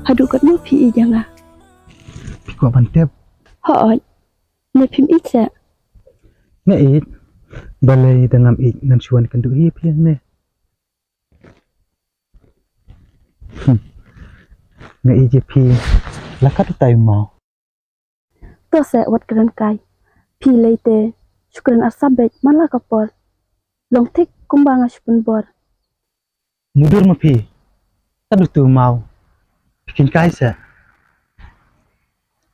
Aduh kat nu pi jangan. Pi kau bantep. Hoi. Ne pim it sa. Ne it. Balai dengan it nan cuan kendu hi pi ne. Ne it je pi. Lakat tai mau. To sa wat kran kai. Pi leite. Syukran asabek malah kapor. Long tik kumbang asypun bor. Mudur ma pi. Tadu tu mau. Bikin kaisa.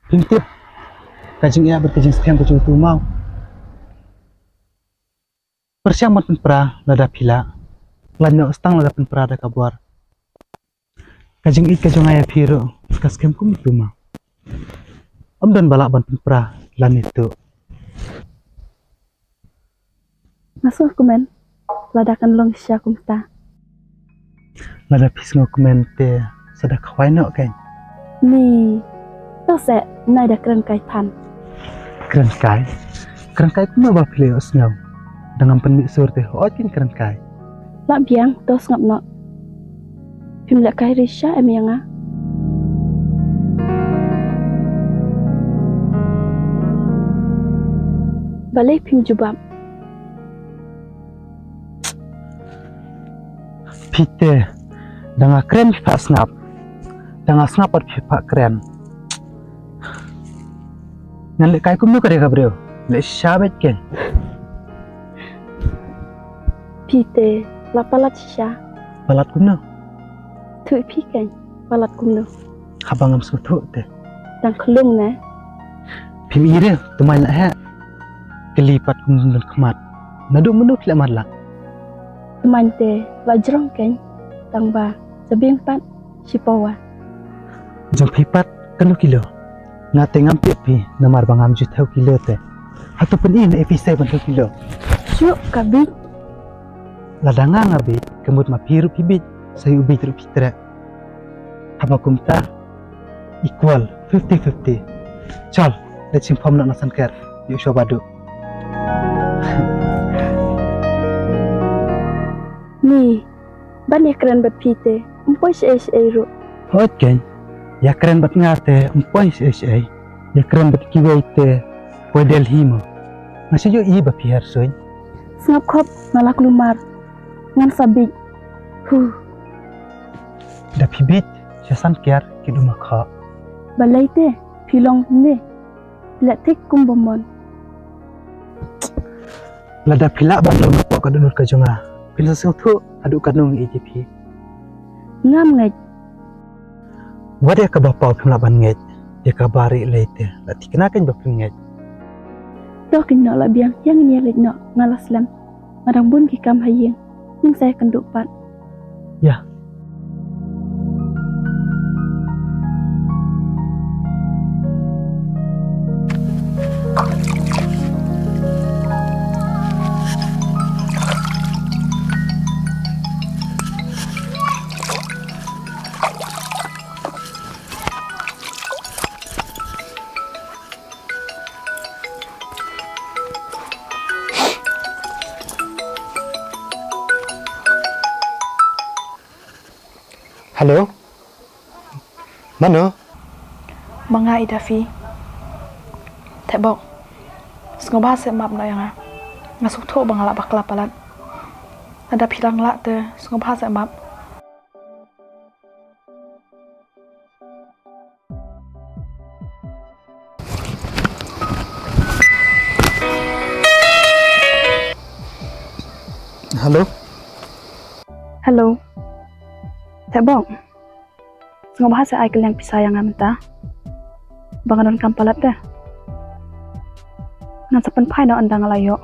Pintip. Kajing ia berkajing sekian kecil tu mau. Persiaman penpera lada pila. Lanyo stang lada penpera ada kabuar. Kajing ik kajing ayah piro. Sekian kum itu mau. Om dan balak ban penpera lan itu. Masuk kumen. Ladakan long sya kumta. Lada pisngo kumente. Sudah kawai nak kan? Ni. To sa nai dah kran kai pan. Keren kai. Keren kai pun apa pilih osngau. Dengan pendik surte otin keren kai. Lak biang to ngap nok. Pim lak kai risha em yang ah. Balai pim jubab. Pite. Dengan keren pak snap. Dengan snap pak keren. Ngan lek kai kum nu kare kabreu. Lek syabet ken. Pite la palat sya. Balat kum nu. Tui pi kan. Palat kum nu. Habangam sutu te. Dang kelung na. Pim ire tumai nak ha. Kelipat kum dan kemat. Nadu menu lek marlak. Teman te la jrong kan. Dang ba sebiang pat sipawa. Jom pipat kanu kilo. Ngate ngampit pi namar bangam jutau kilo te. Atau pun ini episode bentuk kilo. Syuk kabit. Ladanga ngabi kemut ma piru pibit saya ubi teru pitra. Apa kumta equal 50-50. Chal, let's inform nak nasan ker. Yuk shobadu. Ni, ban ya keren bat pite. Umpoi si ru. Okay. Ya keren bat ngate umpoi si ya keren bat kiwai te poi Delhi mo. Masih yo i ba pihar soy. Ngap kop ngalak lumar. Ngan sabik. Da pibit siasan ker kidu makha. Balai te pilong ne. Letik kumbomon. Lada pila bandar ngapok kadunur kajonga. Pila sutu aduk kanung EGP. Ngam ngai. Wadia ka bapau pimlaban nget. Dia ka bari leite. Lati kenakan bapim nget. Dokin no la biang yang ini lek no ngalas lam. Marang bun ki kam hayeng. Ning saya kenduk pat. Ya. Halo? Mana? Mga Idafi. Tebok. Sengoba se map no yang ah. Ngasuk tho bangala bakla palat. Ada pilang la te sengoba se map. Halo? Halo. Tebok. Sengoba se ai keleng pisayang amta. Banganon kampalat dah. Ngan sepen pai no andang layo.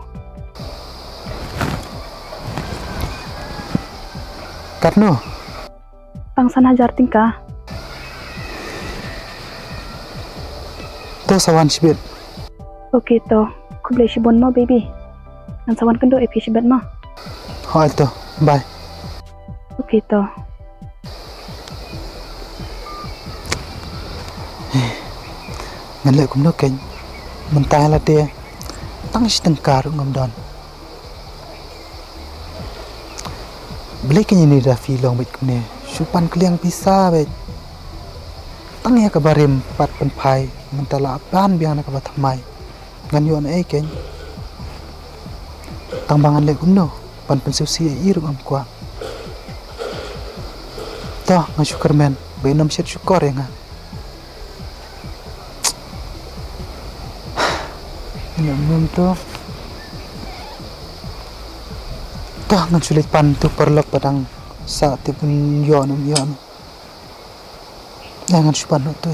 Karno? tangsan hajar tingkah. To sawan sibit. Oke to, ku boleh shibon mo baby. Nan sawan kendo epi shibet mo. Hoi to, bye. Oke to. Ngan lệ cũng nó kênh. Mình tay là tia. Tăng sĩ tăng cà rụng ngầm đòn. Beli cái ini dah film baik kene. Supan keliang pisah baik. Tăng ya kabarim pat penpai. Mentala ban biang nak kabat thamai. Ngan yuan keng. Tăng bangan lệ cũng nó. Pan pensiu si rụng ngầm qua. Toh ngan syukur men. Bayi nom syet syukur ya ngan. Ini tu. Toh ngan sulit pan tu perlok padang saat tipun yon. Jangan supan tu.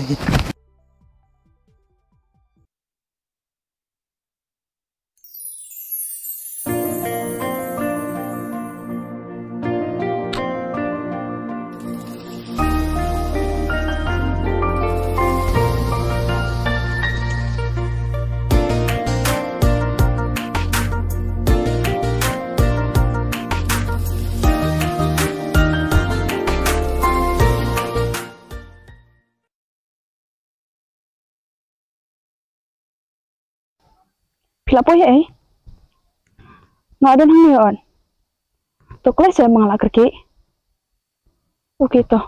Pila po ya Nga adon hang yon. To kelas saya mengalak kerki. Oke to.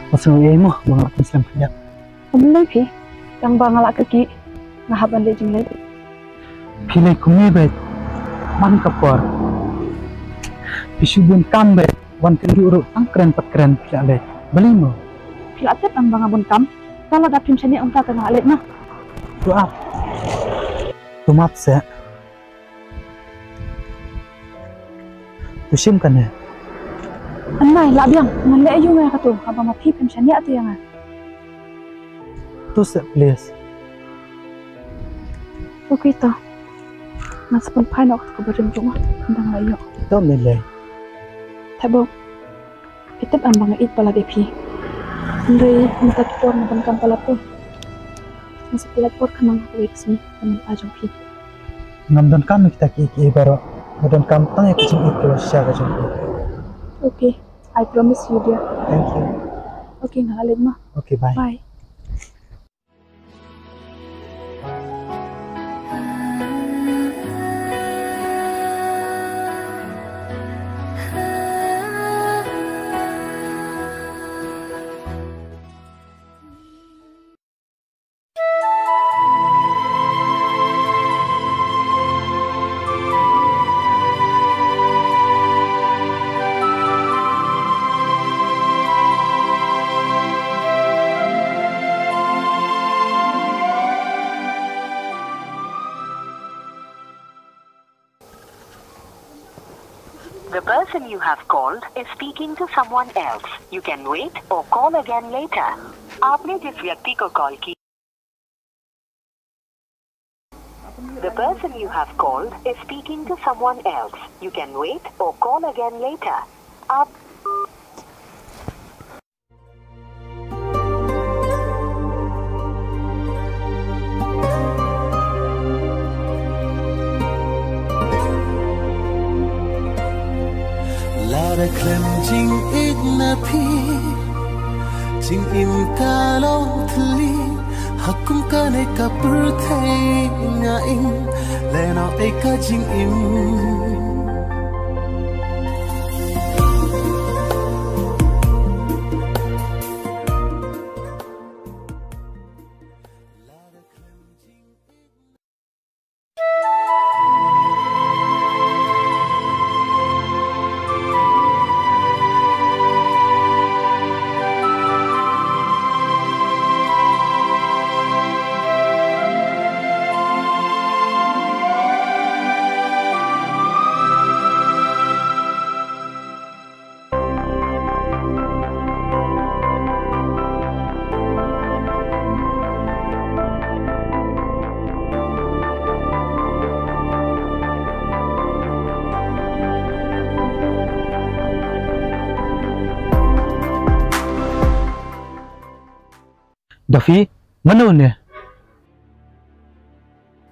Masuk mo mga Muslim kaya. Amlay pi. Yang bangalak kerki. Ngahaban le jumlay. Pilih kumibet man kapor. Pisubun kambet wan kenduru angkren patkren pilih beli mo. Pila tep ang bangabon kam. Kalau dapim sini ang tata nga alit na. Doa. Tumat se. Tusim kan ya. Anay labiang ngan le ayu nga kato habang mapipim sini ati yang. Tu se please. Oke to. Nasa panpay na ako kabarim junga. Handang layo. Ito nilay. Tabo. Itip ang mga it pala depi. Hindi matatupor na bangkang pala po. Nasa pilapor ka mga weeks ni kanang ajong pi. Ngamdon kami kita kiki baro. Ngamdon kami tang ya kucing itu siya ka jumpa. Okay. I promise you dear. Thank you. Okay, nahalid mo. Okay, bye. Bye. The person you have called is speaking to someone else. You can wait or call again later. आपने जिस व्यक्ति को कॉल की The person you have called is speaking to someone else. You can wait or call again later. आप Lara klem jing it na pi jing im ka long thli hakum ka ne ka pur thai nga in le na e ka jing im Dafi, mana ni?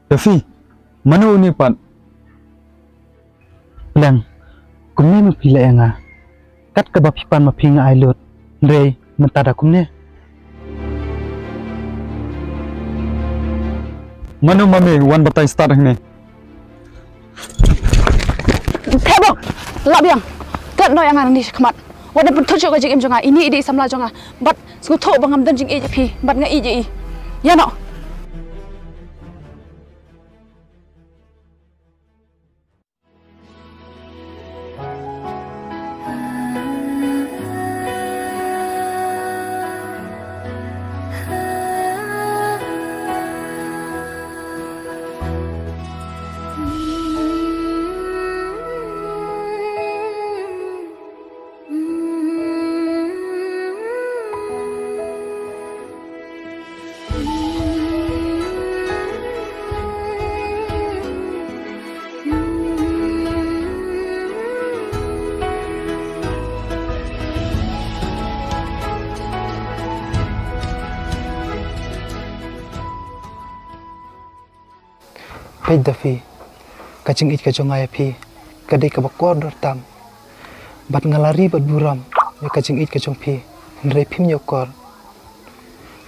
Dafi, mana ni pan? Lang, kumne me pila yang ah. Kat ke bapipan ma pinga ai lut. Rei, mentada kumne. Mana mami wan batai start ni? Thebok, lap yang. Kat no yang ni kemat. Wadah pun tujuh kajik im jonga. Ini ide samla jonga. Bat skuto bangam dan jing pi. Bat nga ije. Ya no. Pej Dafi, kacing it kacang ayah pi, kadai kabakor dortam, bat ngalari bat buram, ya kacing it kacang pi, nrei pim nyokor,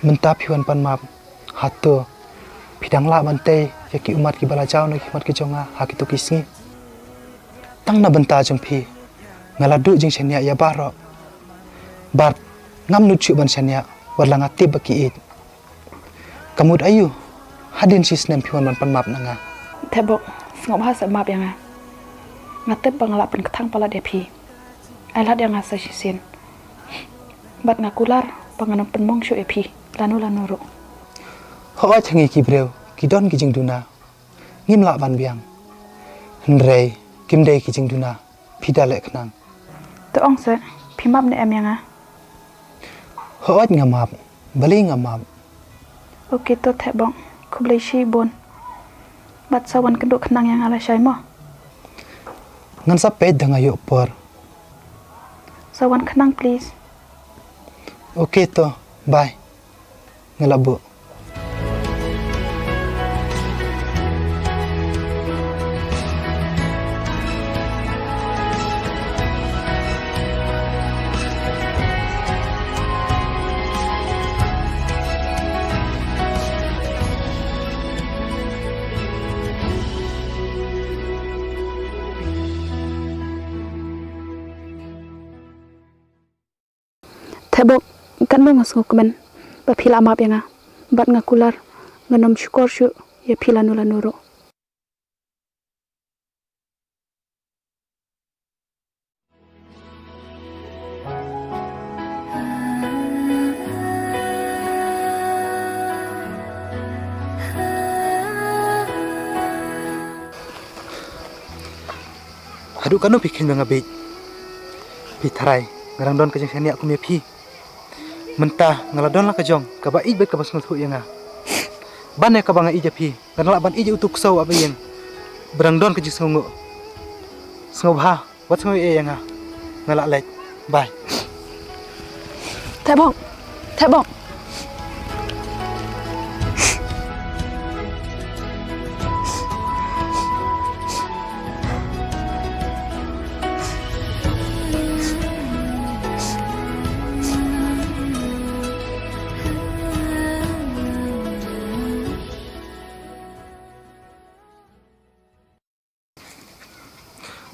mentap hiwan pan map, hato, pidang la bantai, ya ki umat ki balajau nak umat ki jonga, hak itu kisngi, tang na benta jong pi, ngaladu jeng senya ya baro, bat ngam nucu ban senya, warlang ati baki it, kamud ayu, hadin sisnem hiwan ban pan map nanga. Thebok, ngop hasa map yang ngatep bangalap pen ketang pala depi. Ailat yang ngasa sisin. Bat ngakular panganam penmong syu epi lanu ro. Ho changi ki breu, ki don ki jing duna. Ngim la ban biang. Nrei, kim dei ki jing duna. Pida lek nang. To ong se pi map ne em yang Ho ngamap, bali ngamap. Oke to thebok, kublai shi bon. Bat sawan keduk kenang yang ala syai mo. Ngan sapet dang ayo por. Sawan kenang please. Oke to, bye. Ngelabu. Thebok kan dong ngasuk kemen ba phila map yang bat ngakular nganom syukor syu ya phila lanu ro. Hadu kanu bikin bang abit. Pitharai, ngarang don kajang seni aku mepi. Mentah ngaladon lah kajong, kaba ij bet kaba sungut yang ban ya kaba ngai japi, karena ban ij utuk sau apa yang berang don kajang sungut. Sungut ha, wat sungut yang ngalak lek. Bye. Thebok, thebok.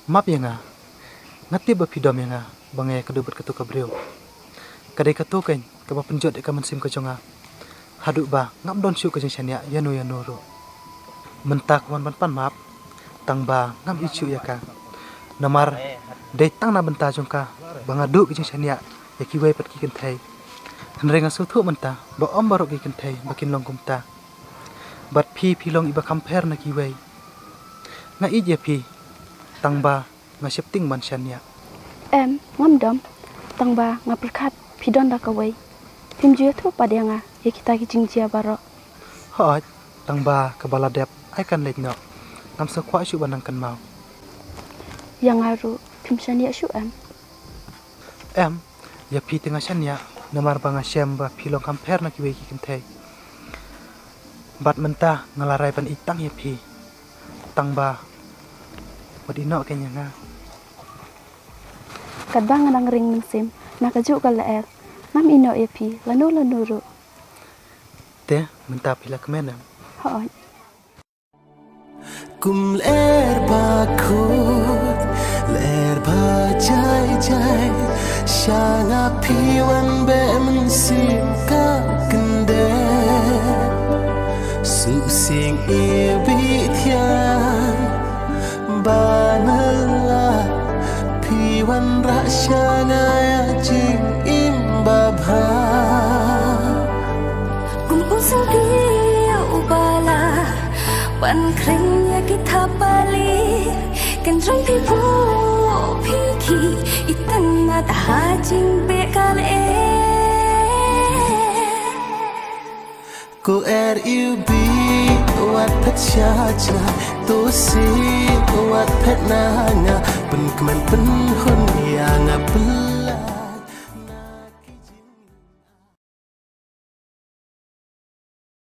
Map yang ngati bapidom yang bangai kedua berketu kabreu. Kadai ketu kan, kaba penjot dek kaman sim kajonga. Haduk ba ngam don syu kajeng senya yanu ro. Mentak wan pan map, tang ba ngam icu ya ka. Namar dei tang na benta jongka, bangadu kajeng senya ya kiwai pat ki kentai. Henrenga suthu menta, ba om barok ki kentai makin long kumta. Bat pi long iba kamper na kiwai. Nga ije pi tang ba nga shifting man sanya. Em ngam dom tang ba nga perkat pidon da kawai. Tim jua tu pada nga ya kita kijing jia baro. Hot tang ba kabala dep ai kan lek no. Ngam sa kwa syu banang kan mau. Yang aru tim sania syu em. Em ya pi tengah sanya namar banga syem ba pilong kamper na kiwe ki kentei bat mentah ngalarai ban itang ya pi tang ba wadino kenya nga Kat bang nang ring mengsim, nak kajuk kal laer. Nam ino epi, lanu ru. te mentah pila kemena Hoi. Kum ler ba khut ler ba jai jai shanga piwan be men sim ka kende su sing e bi thian ba na la piwan ra shanga ya jing im ba bha kum usabi ubala ban kring ya kita bali kan trong pi pu pi ki itan na ta hajing be kal Ko you be wat pet cha cha to si wat pet na nga pen kemen pen hun ya nga